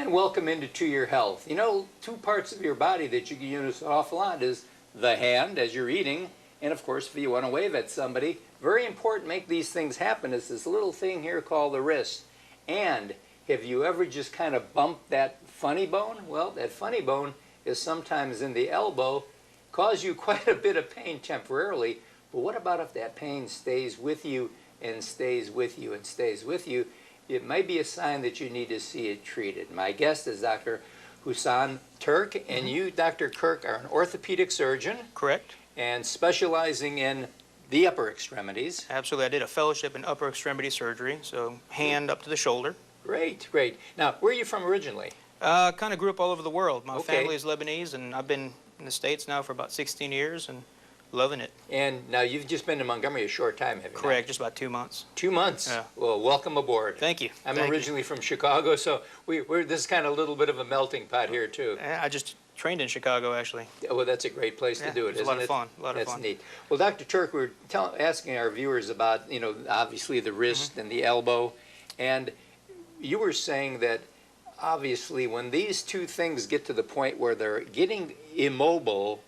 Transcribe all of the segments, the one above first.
And welcome into To Your Health. You know, two parts of your body that you can use an awful lot is the hand as you're eating, and of course if you want to wave at somebody. Very important to make these things happen is this little thing here called the wrist. And have you ever just kind of bumped that funny bone? Well, that funny bone is sometimes in the elbow, cause you quite a bit of pain temporarily. But what about if that pain stays with you and stays with you and stays with you? It might be a sign that you need to see it treated. My guest is Dr. Hussein Turk, and you, Dr. Kirk, are an orthopedic surgeon. Correct. And specializing in the upper extremities. Absolutely. I did a fellowship in upper extremity surgery, so hand up to the shoulder. Great, great. Now, where are you from originally? Kind of grew up all over the world. My Okay. family is Lebanese, and I've been in the States now for about 16 years and loving it. And now you've just been to Montgomery a short time, have you? Correct, just about 2 months. 2 months? Yeah. Well, welcome aboard. Thank you. I'm Thank you. originally from Chicago, so this is kind of a little bit of a melting pot here, too. I just trained in Chicago, actually. Yeah, well, that's a great place to do it, it's isn't a lot of it? fun. A lot of That's fun. neat. Well, Dr. Turk, we're asking our viewers about, you know, obviously the wrist and the elbow, and you were saying that obviously when these two things get to the point where they're getting immobile,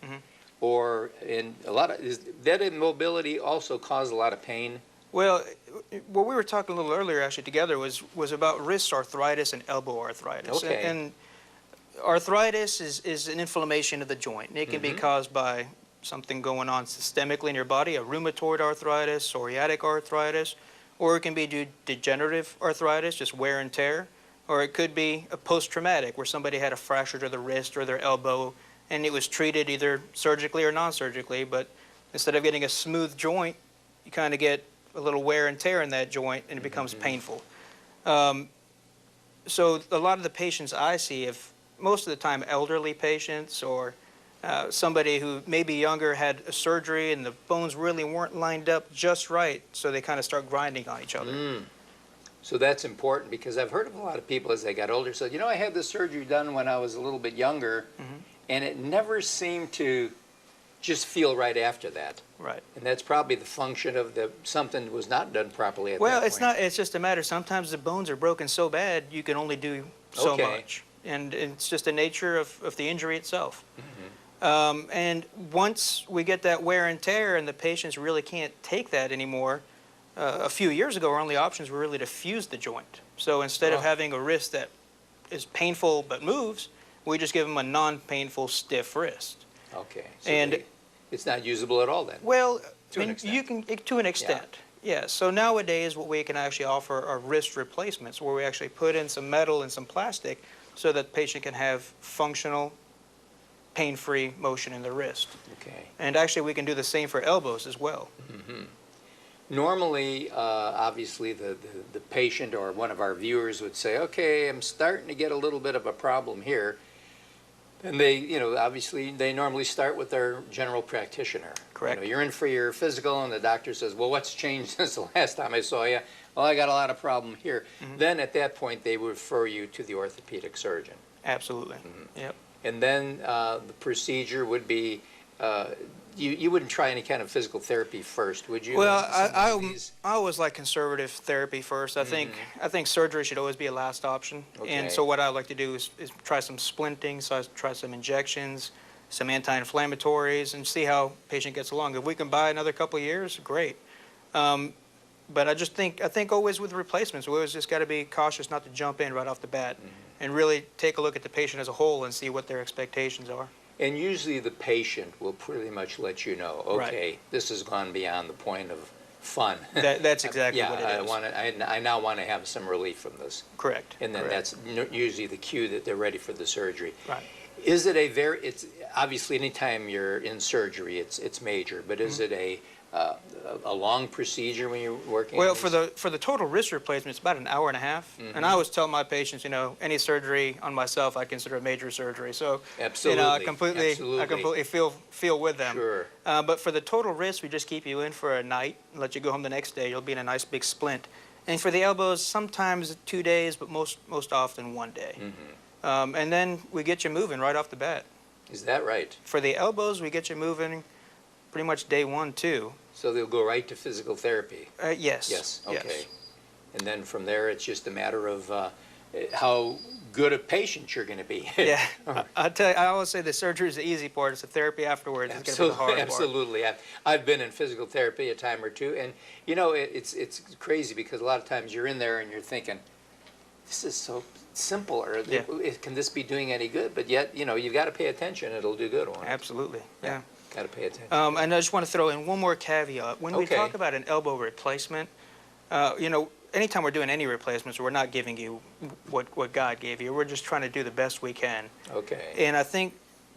or in a lot of that immobility also cause a lot of pain. Well, what we were talking a little earlier actually together was about wrist arthritis and elbow arthritis. Okay. And arthritis is an inflammation of the joint. And it can be caused by something going on systemically in your body, a rheumatoid arthritis, psoriatic arthritis, or it can be due to degenerative arthritis, just wear and tear, or it could be a post-traumatic where somebody had a fracture to the wrist or their elbow and it was treated either surgically or non-surgically, but instead of getting a smooth joint, you kind of get a little wear and tear in that joint and it becomes painful. So a lot of the patients I see, if most of the time elderly patients or somebody who maybe younger had a surgery and the bones really weren't lined up just right, so they kind of start grinding on each other. So that's important because I've heard of a lot of people as they got older said, you know, I had this surgery done when I was a little bit younger, and it never seemed to just feel right after that. Right. And that's probably the function of something was not done properly at that Well, point. it's not. It's just a matter. Sometimes the bones are broken so bad you can only do so Okay. much, and it's just the nature of the injury itself. And once we get that wear and tear, and the patients really can't take that anymore, a few years ago, our only options were really to fuse the joint. So instead of having a wrist that is painful but moves, we just give them a non-painful, stiff wrist. Okay. So And it's not usable at all then? well, To an I mean, extent. you can to an extent. Yeah. So nowadays, what we can actually offer are wrist replacements, where we actually put in some metal and some plastic, so that the patient can have functional, pain-free motion in the wrist. Okay. And actually, we can do the same for elbows as well. Normally, obviously, the patient or one of our viewers would say, okay, I'm starting to get a little bit of a problem here. And they, you know, obviously, they normally start with their general practitioner. Correct. You know, you're in for your physical, and the doctor says, well, what's changed since the last time I saw you? Well, I got a lot of problem here. Then at that point, they would refer you to the orthopedic surgeon. Absolutely. Yep. And then the procedure would be, you wouldn't try any kind of physical therapy first, would you? Well, I These- always like conservative therapy first. I think surgery should always be a last option. Okay. And so what I like to do is try some splinting, so I try some injections, some anti-inflammatories, and see how patient gets along. If we can buy another couple of years, great. But I think always with replacements, we always just got to be cautious not to jump in right off the bat, and really take a look at the patient as a whole and see what their expectations are. And usually the patient will pretty much let you know, okay, this has gone beyond the point of fun. That's exactly what it is. I now want to have some relief from this. Correct. And then Correct. that's usually the cue that they're ready for the surgery. Right. Is it it's obviously anytime you're in surgery, it's major, but is it a long procedure when you're working? Well, on these? for the total wrist replacement, it's about an hour and a half. And I always tell my patients, you know, any surgery on myself, I consider a major surgery. So, Absolutely. you know, I completely feel with them. Sure. But for the total wrist, we just keep you in for a night and let you go home the next day. You'll be in a nice big splint. And for the elbows, sometimes 2 days, but most often 1 day. And then we get you moving right off the bat. Is that right? For the elbows, we get you moving pretty much day 1, 2. So they'll go right to physical therapy? Yes. Yes, okay. Yes. And then from there, it's just a matter of how good a patient you're going to be. Yeah, I tell you, I always say the surgery is the easy part. It's the therapy afterwards. It's going to be the hard part. Absolutely. I've been in physical therapy a time or two, and you know, it's crazy because a lot of times you're in there and you're thinking, this is so simple, or can this be doing any good? But yet, you know, you've got to pay attention. It'll do good on it. Absolutely. Yeah. Got to pay attention. And I just want to throw in one more caveat. When we talk about an elbow replacement, you know, anytime we're doing any replacements, we're not giving you what God gave you. We're just trying to do the best we can. Okay. And I think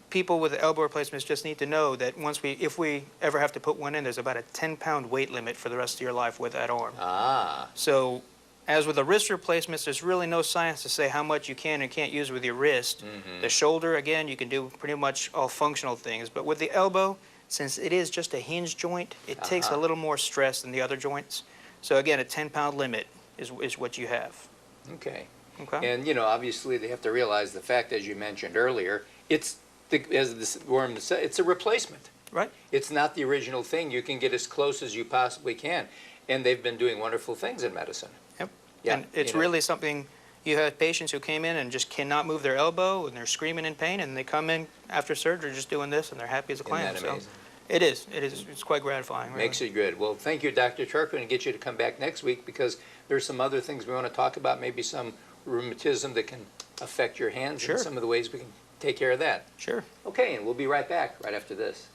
people with elbow replacements just need to know that if we ever have to put one in, there's about a 10-pound weight limit for the rest of your life with that arm. Ah. So, as with the wrist replacements, there's really no science to say how much you can and can't use with your wrist. The shoulder, again, you can do pretty much all functional things. But with the elbow, since it is just a hinge joint, it takes a little more stress than the other joints. So again, a 10-pound limit is what you have. Okay. Okay. And, you know, obviously they have to realize the fact, as you mentioned earlier, it's, as this worm said, it's a replacement. Right. It's not the original thing. You can get as close as you possibly can. And they've been doing wonderful things in medicine. Yep. Yeah, And it's really something, you have patients who came in and just cannot move their elbow and they're screaming in pain, and they come in after surgery just doing this and they're happy as a clam. Isn't that amazing? It is. It's quite gratifying. Really. Makes it good. Well, thank you, Dr. Turk. We're going to get you to come back next week because there's some other things we want to talk about, maybe some rheumatism that can affect your hands and some of the ways we can take care of that. Sure. Okay, and we'll be right back right after this.